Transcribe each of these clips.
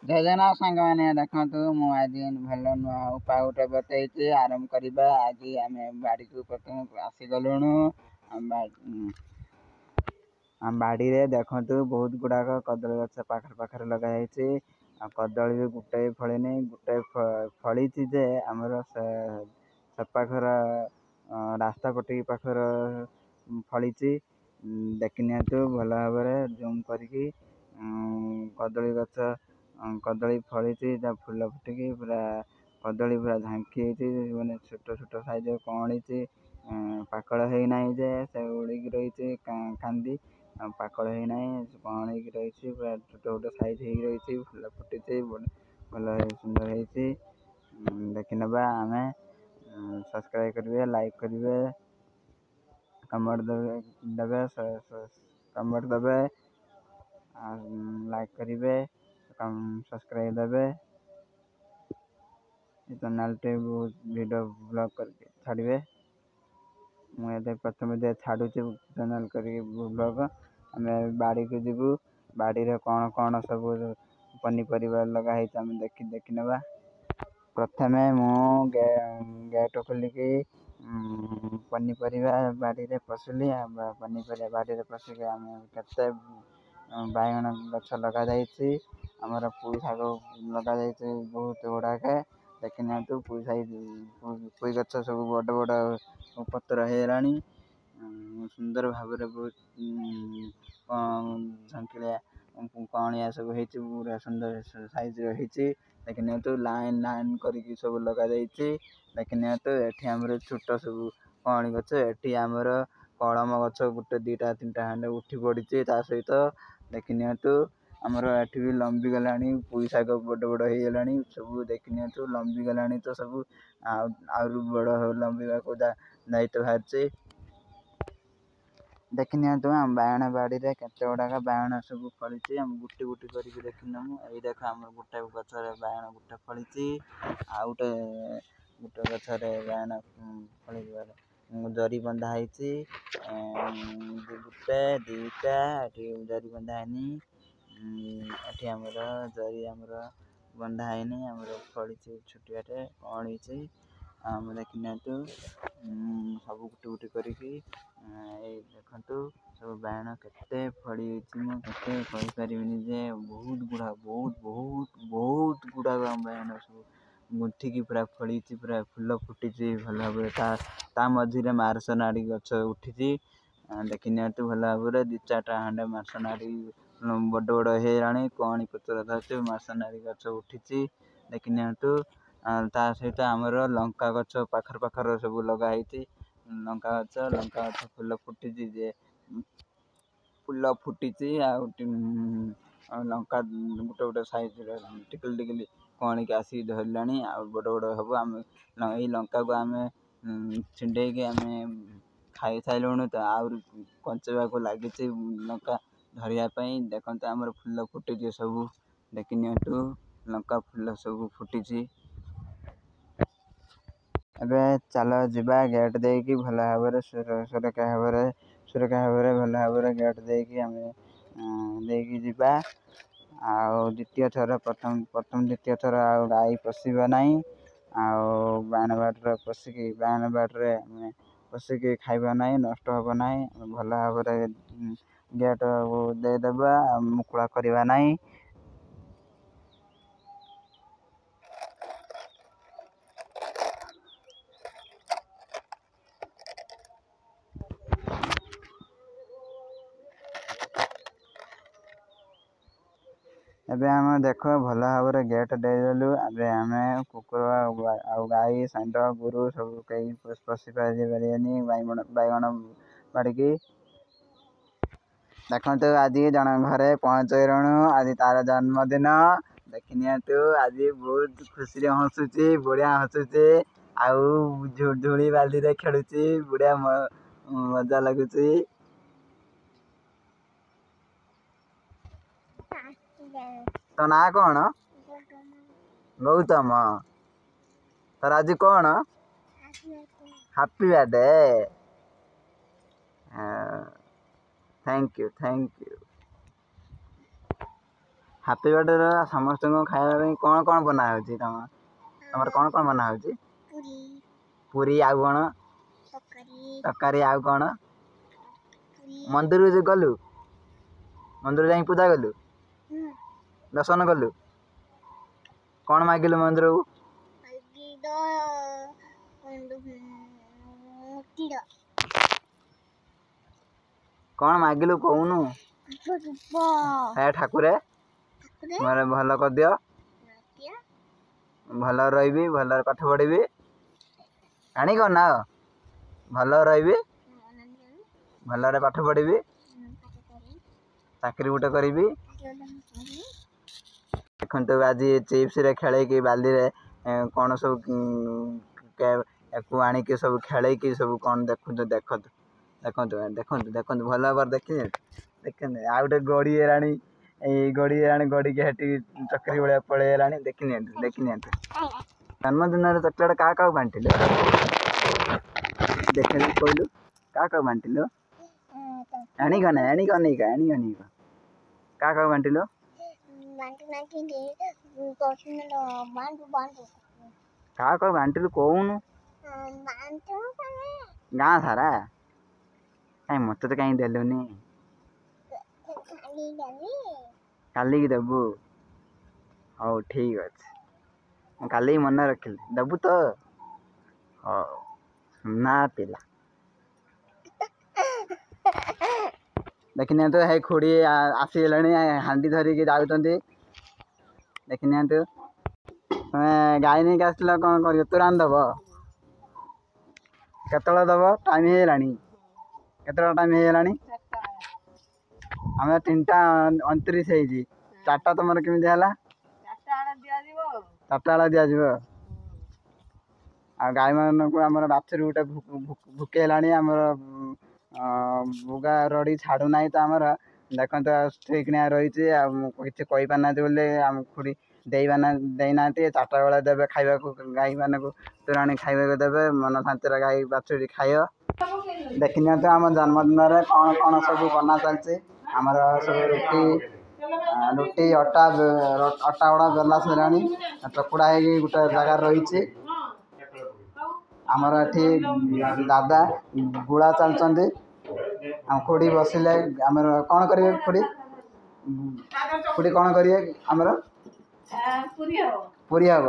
ଯୋଜନା ସାଙ୍ଗମାନେ ଦେଖନ୍ତୁ ମୁଁ ଆଜି ଭଲ ନୂଆ ଉପାୟ ଗୋଟେ ବତେଇଛି ଆରମ୍ଭ କରିବା। ଆଜି ଆମେ ବାଡ଼ିକୁ ପ୍ରଥମେ ଆସିଗଲୁଣୁ। ଆମ ବାଡ଼ିରେ ଦେଖନ୍ତୁ ବହୁତ ଗୁଡ଼ାକ କଦଳୀ ଗଛ ପାଖରେ ଲଗାଯାଇଛି। ଆଉ କଦଳୀ ବି ଗୋଟାଏ ଫଳିନି, ଗୋଟାଏ ଫଳିଛି ଯେ ଆମର ସେପାଖର ରାସ୍ତା ପଟେ ପାଖର ଫଳିଛି। ଦେଖି ନିଅନ୍ତୁ ଭଲ ଭାବରେ ଜୁମ୍ କରିକି। କଦଳୀ ଫଳିଛି, ତା ଫୁଲ ଫୁଟିକି ପୁରା କଦଳୀ ପୁରା ଝାଙ୍କି ହେଇଛି, ମାନେ ଛୋଟ ଛୋଟ ସାଇଜ କଅଁଳିଛି। ପାକଳ ହେଇନାହିଁ ଯେ ସେ ଉଡ଼ିକି ରହିଛି କାନ୍ଦି ପାକଳ ହେଇନାହିଁ, କଅଁଳିକି ରହିଛି, ପୁରା ଛୋଟ ଛୋଟ ସାଇଜ ହେଇକି ରହିଛି। ଫୁଲ ଫୁଟିଛି, ଭଲ ସୁନ୍ଦର ହେଇଛି। ଦେଖିନେବା ଆମେ। ସବସ୍କ୍ରାଇବ୍ କରିବେ, ଲାଇକ୍ କରିବେ, କମେଣ୍ଟ ଦେବେ, ଲାଇକ୍ କରିବେ, ସବସ୍କ୍ରାଇବ୍ ଦେବେ। ଏ ଚ୍ୟାନେଲଟି ବହୁତ ଭିଡ଼ିଓ ବ୍ଲଗ୍ କରିକି ଛାଡ଼ିବେ। ମୁଁ ଏବେ ପ୍ରଥମେ ଛାଡ଼ୁଛି ଚ୍ୟାନେଲ କରିକି ବ୍ଲଗ୍। ଆମେ ବାଡ଼ିକୁ ଯିବୁ। ବାଡ଼ିରେ କ'ଣ ସବୁ ପନିପରିବା ଲଗା ହେଇଛି ଆମେ ଦେଖି ନେବା। ପ୍ରଥମେ ମୁଁ ଗେଟ୍ ଖୋଲିକି ପନିପରିବା ବାଡ଼ିରେ ପଶିଲି। ପନିପରିବା ବାଡ଼ିରେ ପଶିକି ଆମେ କେତେ ବାଇଗଣ ଗଛ ଲଗାଯାଇଛି। ଆମର ପୋଇ ଶାଗ ଲଗାଯାଇଛି ବହୁତ ଗୁଡ଼ାକ। ଦେଖି ନିଅନ୍ତୁ ପୋଇ ଗଛ ସବୁ ବଡ଼ ବଡ଼ ପତ୍ର ହେଇଗଲାଣି। ସୁନ୍ଦର ଭାବରେ ବହୁତ ଝାଙ୍କିଳିଆ କଅଁଳିଆ ସବୁ ହେଇଛି, ପୁରା ସୁନ୍ଦର ସାଇଜ୍ର ହେଇଛି। ଦେଖି ନିଅନ୍ତୁ ଲାଇନ୍ କରିକି ସବୁ ଲଗାଯାଇଛି। ଦେଖି ନିଅନ୍ତୁ ଏଠି ଆମର ଛୋଟ ସବୁ କଅଁଳି ଗଛ, ଏଠି ଆମର କଳମ ଗଛ ଗୋଟେ 2ଟା 3ଟା ଖଣ୍ଡେ ଉଠି ପଡ଼ିଛି ତା ସହିତ। ଦେଖି ନିଅନ୍ତୁ ଆମର ଏଠି ବି ଲମ୍ବି ଗଲାଣି, ପୋଇ ଶାଗ ବଡ଼ ବଡ଼ ହେଇଗଲାଣି ସବୁ। ଦେଖି ନିଅନ୍ତୁ ଲମ୍ବି ଗଲାଣି ତ ସବୁ, ଆହୁରି ବଡ଼ ଲମ୍ବିବାକୁ ଦାୟିତ୍ୱ ବାହାରିଛି। ଦେଖି ନିଅନ୍ତୁ ଆମ ବାଇଗଣ ବାଡ଼ିରେ କେତେ ଗୁଡ଼ାକ ବାଇଗଣ ସବୁ ଫଳିଛି। ଆମେ ଗୁଟି କରିକି ଦେଖିନେବୁ। ଏଇ ଦେଖ ଆମର ଗୋଟେ ଗଛରେ ବାଇଗଣ ଗୋଟେ ଫଳିଛି, ଆଉ ଗୋଟେ ଗଛରେ ବାଇଗଣ ଫଳିଯିବାର ଜରି ବନ୍ଧା ହେଇଛି। 1 2ଟା ଏଠି ଜରି ବନ୍ଧା ହେଇନି। ଏଠି ଆମର ଜରି ବନ୍ଧା ହେଇନି, ଆମର ଫଳିଛି ଛୋଟିଆଟେ କଅଁଳିଛି। ଆମେ ଦେଖି ନିଅନ୍ତୁ ସବୁ ଗୁଟି କରିକି। ଏଇ ଦେଖନ୍ତୁ ସବୁ ବାଇଗଣ କେତେ ଫଳିଛି, ମୁଁ କେତେ କହିପାରିବିନି ଯେ ବହୁତ ଗୁଡ଼ାକ ବାଇଗଣ ସବୁ ଗୁନ୍ଥିକି ପୁରା ଫଳିଛି, ପୁରା ଫୁଲ ଫୁଟିଛି ଭଲ ଭାବରେ। ତା ମଝିରେ ମାର୍ସନାଡ଼ି ଗଛ ଉଠିଛି। ଦେଖି ନିଅନ୍ତୁ ଭଲ ଭାବରେ 2-4ଟା ଖଣ୍ଡେ ମାର୍ସନାଡ଼ି ବଡ଼ ବଡ଼ ହେଇଗଲାଣି, କଅଁଳି ପତ୍ର ଧରିଛି, ମାର୍ସନାଡ଼ି ଗଛ ଉଠିଛି। ଦେଖି ନିଅନ୍ତୁ ତା ସହିତ ଆମର ଲଙ୍କା ଗଛ ପାଖରେ ସବୁ ଲଗା ହେଇଛି। ଲଙ୍କା ଗଛ ଫୁଲ ଫୁଟିଛି ଆଉ ଲଙ୍କା ଗୋଟେ ସାଇଜ୍ର ଟିକିଲି କଅଁଳିକି ଆସିକି ଧରିଲାଣି, ଆଉ ବଡ଼ ହେବ। ଏଇ ଲଙ୍କାକୁ ଆମେ ଛିଣ୍ଡେଇକି ଆମେ ଖାଇସାରିଲୁଣି, ତ ଆହୁରି କଞ୍ଚେଇବାକୁ ଲାଗିଛି ଲଙ୍କା ଧରିବା ପାଇଁ। ଦେଖନ୍ତୁ ଆମର ଫୁଲ ଫୁଟିଛି ସବୁ। ଦେଖି ନିଅନ୍ତୁ ଲଙ୍କା ଫୁଲ ସବୁ ଫୁଟିଛି। ଏବେ ଚାଲ ଯିବା ଗେଟ୍ ଦେଇକି ଭଲ ଭାବରେ ସୁରକ୍ଷା ଭାବରେ ଭଲ ଭାବରେ ଗେଟ୍ ଦେଇକି ଆମେ ଯିବା। ଆଉ ଦ୍ୱିତୀୟ ଥର ପ୍ରଥମ ଦ୍ୱିତୀୟ ଥର ଆଉ ଗାଈ ପଶିବ ନାହିଁ। ଆଉ ବାଇଗଣ ବାଡ଼ିରେ ଆମେ ପଶିକି ଖାଇବା ନାହିଁ, ନଷ୍ଟ ହେବ ନାହିଁ। ଭଲ ଭାବରେ ଗେଟ୍ ଦେଇଦେବା, ମୁକୁଳା କରିବା ନାହିଁ। ଏବେ ଆମେ ଦେଖ ଭଲ ଭାବରେ ଗେଟ୍ ଦେଇଦେଲୁ। ଏବେ ଆମେ କୁକୁର ଆଉ ଗାଈ ଷଣ୍ଢ ଗୋରୁ ସବୁ କେହି ପଶି ପାରିବେନି ବାଇଗଣ ବାଡ଼ିକି। ଦେଖନ୍ତୁ ଆଜି ଜଣେ ଘରେ ପହଞ୍ଚିଲୁଣୁ, ଆଜି ତାର ଜନ୍ମଦିନ। ଦେଖି ନିଅନ୍ତୁ ଆଜି ବହୁତ ଖୁସିରେ ହସୁଛି, ବଢ଼ିଆ ହସୁଛି, ଆଉ ଧୂଳି ବାଲିରେ ଖେଳୁଛି, ବଢ଼ିଆ ମଜା ଲାଗୁଛି। ତୋ ନାଁ କ'ଣ? ଗୌତମ। ତୋର ଆଜି କ'ଣ? Happy birthday. Thank you. Happy birthday समस्त को खाया कौन कौन बना होची तमर कौन कौन बना होची पूरी आउ कौन तकारी आउ कौन मंदिर जो गलु मंदिर जाई पूजा गलु दर्शन कलु कौन मागिलु मंदिर को कौन मागिलु कहूनु हे ठाकुरे मोर भल कर दियो भल रही भल पाठ पढ़ी आनी कौन ना भल रही भल पाठ पढ़ी चाकरी गोटे करी देखो आज चिप्स रे खेले कि बाल्दी रे कौन सब आणिक सब खेले कि सब कौन देखु देखो देखो देखो देखो भल भाव देखी देख आ गए गड़ी गड़ी के हेटी चक्री भाया पलैला देखी देखी जन्मदिन चकलेट क्या बांटिल देख कहलु क्या बांटिल आणिक ना आणिक अनेक आणिक अनेक क्या बांटिल क्या बांटिल कहूनु गाँ सारा कहीं मत तो कहीं देलुनि काली की देबू हौ ठीक अच्छे काली मन रखिल देबू तो हौ ना पिला देखने तो है खुड़ी आसीगले हांडी धरिकी जाऊँ देखने तो गाई नहीं आसल कौन कर तोरान दब केतल दब टाइम केतल टाइम आम 3:29 है 4टा तुम केमी है 4टा बेला दिज आ गाई मान को आम बाछुरी गोटे भुकेलाणी आमर बुगा रड़ी छाड़ू ना तो आमर देख तो ठीक रही किसी कही पारना बोले आम खुड़ी देना 4टा बेला देवे खावा गाई मान को तोराणी खावा देवे मन शांति गाई बाछुरी खाइब देखनी तो आम जन्मदिन में कौन कौन सब बना चलती आमर सब रुटी अटा अटा गुड़ा बेला सारे चकुड़ा है गोटे जगार रही आमर ये दादा गुड़ा चलते आम खुड़ी बसिले आमर कौन करेंगे खुड़ी खुड़ी कौन करेंगे आमर पूरी हम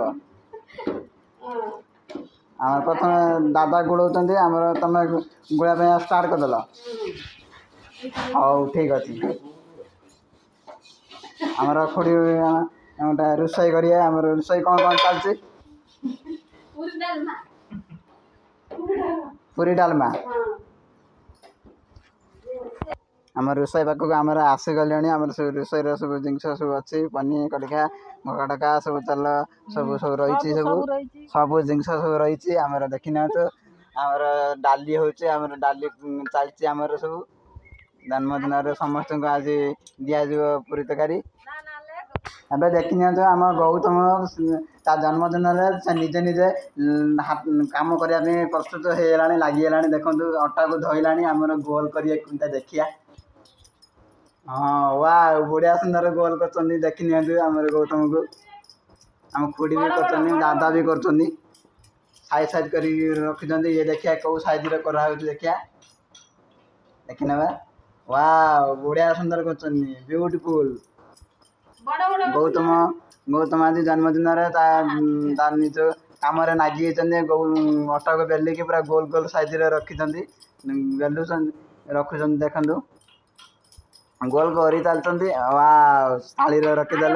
आम प्रथम दादा गुड़ाऊँ आमर तुम गुड़ा स्टार्ट करदेल हाँ ठीक अच्छे आमर खुड़ी गोटे रोषे करेंगे आमर रोषे कौन कौन चलती पूरी डालमा आम रोषे पाक आम आसीगले आम रोषे सब जिनस सब अच्छी पनी कटिका मकाटका सब तेल सब सब रही सब जिनस सब रही आम देखी तो आमर डाली होम डाली चलती आमर सब जन्मदिन समस्त को आज दिज पूरी तरकारी अब देखी तो आम गौतम ता जन्मदिन से निजे निजे कम करने प्रस्तुत होगा लगिगला देखो अटा को धोला आमर गोल कर देखिया हाँ वाह बढ़िया सुंदर गोल कर देखी आमर गौतम को आम खुड़ी भी कर दादा भी कर साइज साइज कर रखी ये देखिया कौ साइज कर देखिया देखी ना वाह बढ़िया सुंदर कर ब्यूटीफुल गौतम गौतम आज जन्मदिन निज कम नागी अटा को बेलिकी पूरा गोल गोल साइज रखी बेलु रखुं देखु गोल कर चलते वाह थाली रखीदे